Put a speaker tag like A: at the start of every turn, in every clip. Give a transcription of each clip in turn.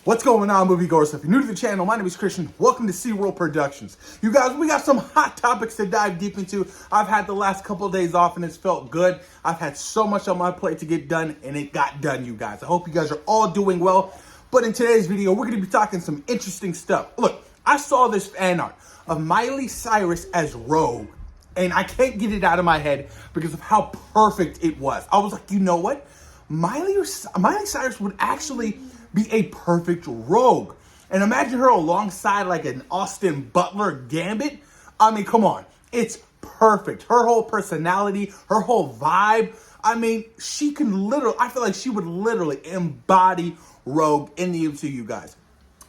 A: What's going on, moviegoers? If you're new to the channel, my name is Christian. Welcome to SeaWorld Productions. You guys, we got some hot topics to dive deep into. I've had the last couple of days off and it's felt good. I've had so much on my plate to get done and it got done, you guys. I hope you guys are all doing well. But in today's video, we're going to be talking some interesting stuff. Look, I saw this fan art of Miley Cyrus as Rogue and I can't get it out of my head because of how perfect it was. I was like, you know what? Miley Cyrus would actually be a perfect Rogue. And imagine her alongside like an Austin Butler Gambit. I mean, come on. It's perfect. Her whole personality, her whole vibe. I mean, she can literally, I feel like she would literally embody Rogue in the MCU, guys.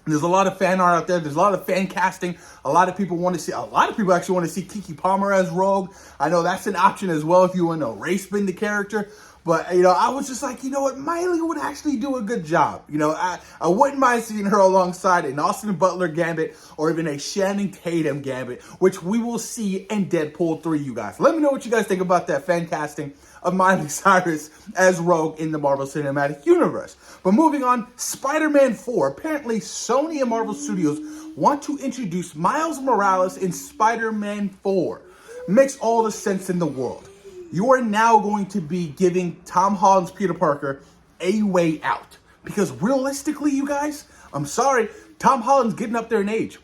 A: There's a lot of fan art out there. There's a lot of fan casting. A lot of people actually want to see Keke Palmer as Rogue. I know that's an option as well if you want to race spin the character. But, you know, I was just like, you know what? Miley would actually do a good job. You know, I wouldn't mind seeing her alongside an Austin Butler Gambit or even a Channing Tatum Gambit, which we will see in Deadpool 3, you guys. Let me know what you guys think about that fan casting of Miley Cyrus as Rogue in the Marvel Cinematic Universe. But moving on, Spider-Man 4. Apparently, Sony and Marvel Studios want to introduce Miles Morales in Spider-Man 4. Makes all the sense in the world. You are now going to be giving Tom Holland's Peter Parker a way out. Because realistically, you guys, I'm sorry, Tom Holland's getting up there in age.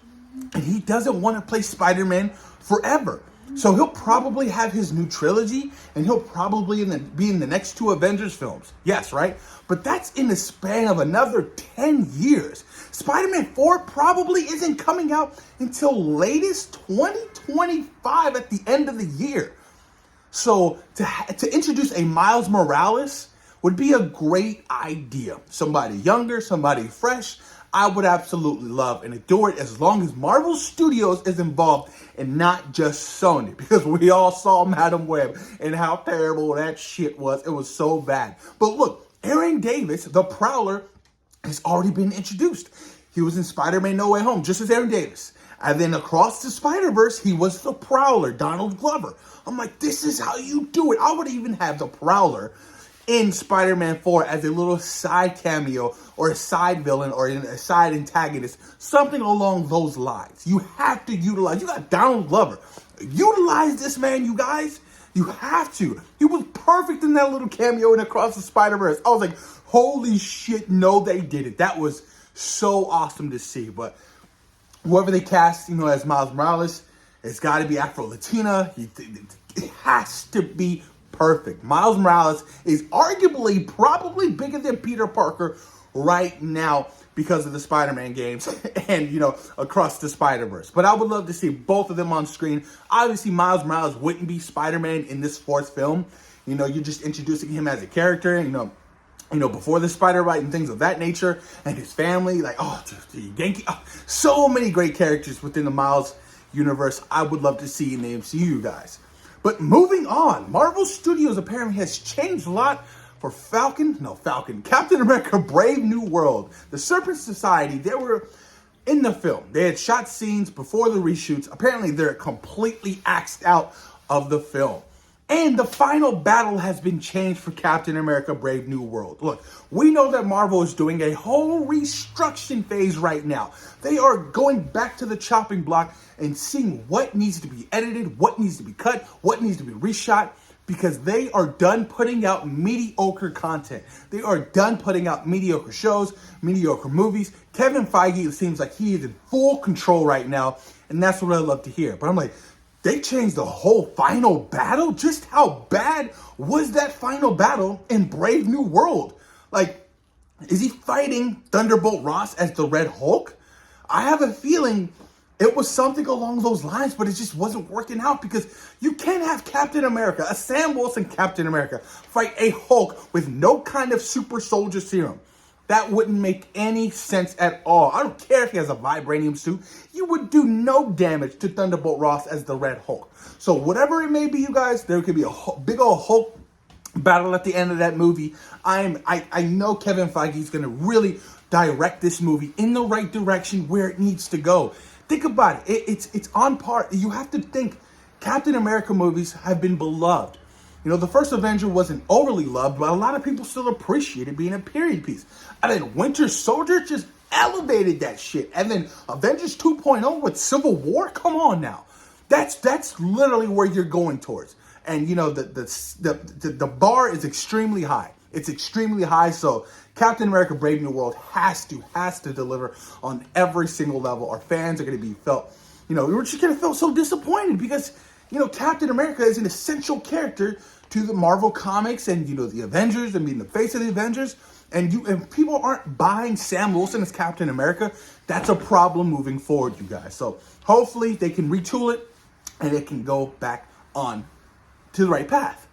A: And he doesn't want to play Spider-Man forever. So he'll probably have his new trilogy, and he'll probably be in the next 2 Avengers films. Yes, right? But that's in the span of another 10 years. Spider-Man 4 probably isn't coming out until latest 2025 at the end of the year. So to introduce a Miles Morales would be a great idea. Somebody younger, somebody fresh. I would absolutely love and adore it as long as Marvel Studios is involved and not just Sony. Because we all saw Madam Web and how terrible that shit was. It was so bad. But look, Aaron Davis, the Prowler, has already been introduced. He was in Spider-Man No Way Home, just as Aaron Davis. And then across the Spider-Verse, he was the Prowler, Donald Glover. I'm like, this is how you do it. I would even have the Prowler in Spider-Man 4 as a little side cameo or a side villain or a side antagonist, something along those lines. You have to utilize, you got Donald Glover. Utilize this man, you guys. You have to. He was perfect in that little cameo in Across the Spider-Verse. I was like, holy shit, no, they did it. That was so awesome to see. But whoever they cast, you know, as Miles Morales, it's got to be Afro-Latina. It has to be perfect. Miles Morales is arguably probably bigger than Peter Parker right now because of the Spider-Man games and, you know, Across the Spider-Verse. But I would love to see both of them on screen. Obviously, Miles Morales wouldn't be Spider-Man in this 4th film. You know, you're just introducing him as a character, you know, before the Spider-Bite and things of that nature, and his family, like, oh, the Yankee, so many great characters within the Miles universe I would love to see in the MCU, guys. But moving on, Marvel Studios apparently has changed a lot for Captain America Brave New World. The Serpent Society, they were in the film. They had shot scenes before the reshoots. Apparently, they're completely axed out of the film. And the final battle has been changed for Captain America Brave New World. Look, we know that Marvel is doing a whole restructuring phase right now. They are going back to the chopping block and seeing what needs to be edited, what needs to be cut, what needs to be reshot, because they are done putting out mediocre content. They are done putting out mediocre shows, mediocre movies. Kevin Feige, it seems like he is in full control right now, and that's what I love to hear. But I'm like, they changed the whole final battle? Just how bad was that final battle in Brave New World? Like, is he fighting Thunderbolt Ross as the Red Hulk? I have a feeling it was something along those lines, but it just wasn't working out because you can't have Captain America, a Sam Wilson Captain America, fight a Hulk with no kind of super soldier serum. That wouldn't make any sense at all. I don't care if he has a vibranium suit. You would do no damage to Thunderbolt Ross as the Red Hulk. So whatever it may be, you guys, there could be a big old Hulk battle at the end of that movie. I know Kevin Feige is going to really direct this movie in the right direction where it needs to go. Think about it. It's on par. You have to think Captain America movies have been beloved. You know, the first Avenger wasn't overly loved, but a lot of people still appreciated being a period piece. And then Winter Soldier just elevated that shit. And then Avengers 2.0 with Civil War, come on now. That's literally where you're going towards. And, you know, the bar is extremely high. It's extremely high, so Captain America Brave New World has to deliver on every single level. Our fans are going to be we're just going to feel so disappointed because, you know, Captain America is an essential character to the Marvel comics and, you know, the Avengers and being the face of the Avengers. And people aren't buying Sam Wilson as Captain America. That's a problem moving forward, you guys. So hopefully they can retool it and it can go back on to the right path.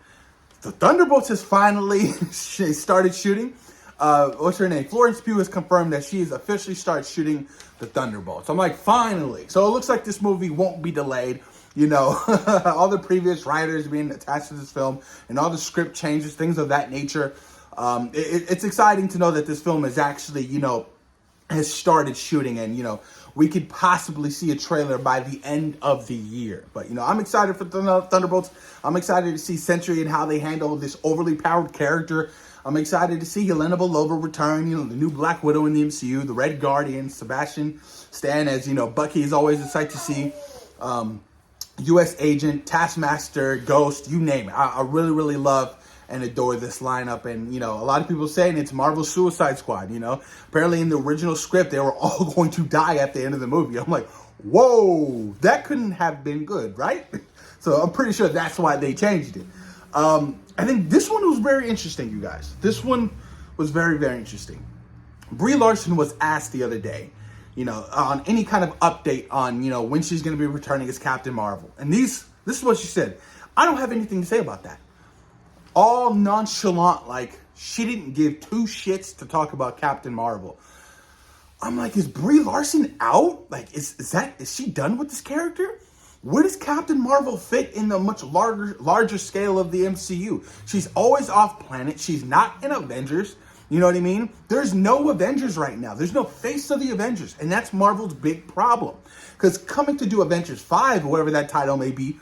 A: The Thunderbolts has finally started shooting. What's her name? Florence Pugh has confirmed that she has officially started shooting the Thunderbolts. I'm like, finally. So it looks like this movie won't be delayed. You know, all the previous writers being attached to this film and all the script changes, things of that nature. It's exciting to know that this film is actually, you know, has started shooting and, you know, we could possibly see a trailer by the end of the year. But, you know, I'm excited for Thunderbolts. I'm excited to see Sentry and how they handle this overly powered character. I'm excited to see Yelena Belova return, you know, the new Black Widow in the MCU, the Red Guardian, Sebastian Stan as, you know, Bucky is always a sight to see. U.S. Agent, Taskmaster, Ghost, you name it. I really, really love and adore this lineup. And, you know, a lot of people saying it's Marvel's Suicide Squad, you know. Apparently in the original script, they were all going to die at the end of the movie. I'm like, whoa, that couldn't have been good, right? So I'm pretty sure that's why they changed it. I think this one was very interesting, you guys. This one was very, very interesting. Brie Larson was asked the other day, you know, on any kind of update on, you know, when she's going to be returning as Captain Marvel. And this is what she said. I don't have anything to say about that. All nonchalant, like she didn't give two shits to talk about Captain Marvel. I'm like, is Brie Larson out? Like, is she done with this character? Where does Captain Marvel fit in the much larger scale of the MCU? She's always off planet. She's not in Avengers. You know what I mean? There's no Avengers right now. There's no face of the Avengers. And that's Marvel's big problem. Because coming to do Avengers 5, or whatever that title may be,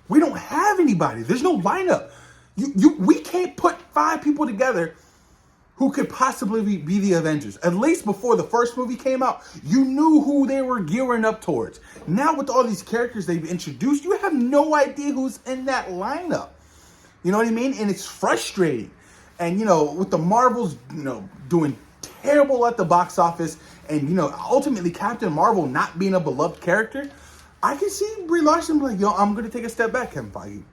A: we don't have anybody. There's no lineup. We can't put 5 people together who could possibly be the Avengers. At least before the first movie came out, you knew who they were gearing up towards. Now with all these characters they've introduced, you have no idea who's in that lineup. You know what I mean? And it's frustrating. And, you know, with the Marvels, you know, doing terrible at the box office and, you know, ultimately Captain Marvel not being a beloved character, I can see Brie Larson be like, yo, I'm going to take a step back, Kevin Feige.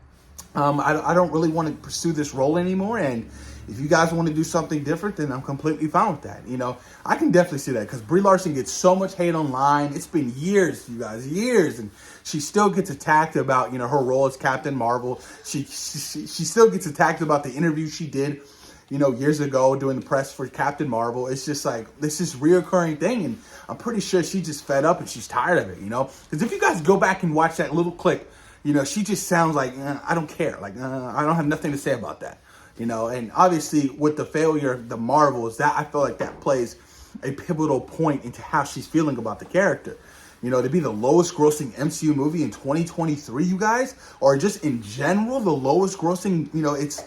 A: I don't really want to pursue this role anymore. And if you guys want to do something different, then I'm completely fine with that. You know, I can definitely see that because Brie Larson gets so much hate online. It's been years, you guys, years. And she still gets attacked about, you know, her role as Captain Marvel. She still gets attacked about the interview she did, you know, years ago doing the press for Captain Marvel. It's just like, this is a reoccurring thing. And I'm pretty sure she's just fed up and she's tired of it, you know. Because if you guys go back and watch that little clip, you know, she just sounds like, I don't care. Like, I don't have nothing to say about that. You know, and obviously with the failure of the Marvels, that I feel like that plays a pivotal point into how she's feeling about the character. You know, to be the lowest grossing MCU movie in 2023, you guys, or just in general, the lowest grossing, you know, it's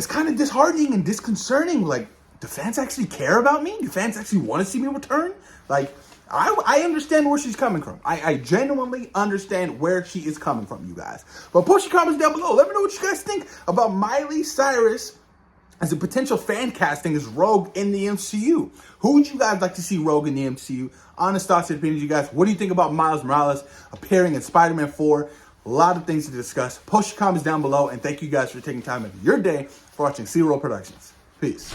A: kind of disheartening and disconcerting. Like, do fans actually care about me? Do fans actually want to see me return? Like, I understand where she's coming from. I genuinely understand where she is coming from, you guys. But post your comments down below. Let me know what you guys think about Miley Cyrus as a potential fan casting as Rogue in the MCU. Who would you guys like to see Rogue in the MCU? Honest thoughts and opinions, you guys. What do you think about Miles Morales appearing in Spider-Man 4? A lot of things to discuss. Post your comments down below. And thank you guys for taking time out of your day for watching C-Roll Productions. Peace.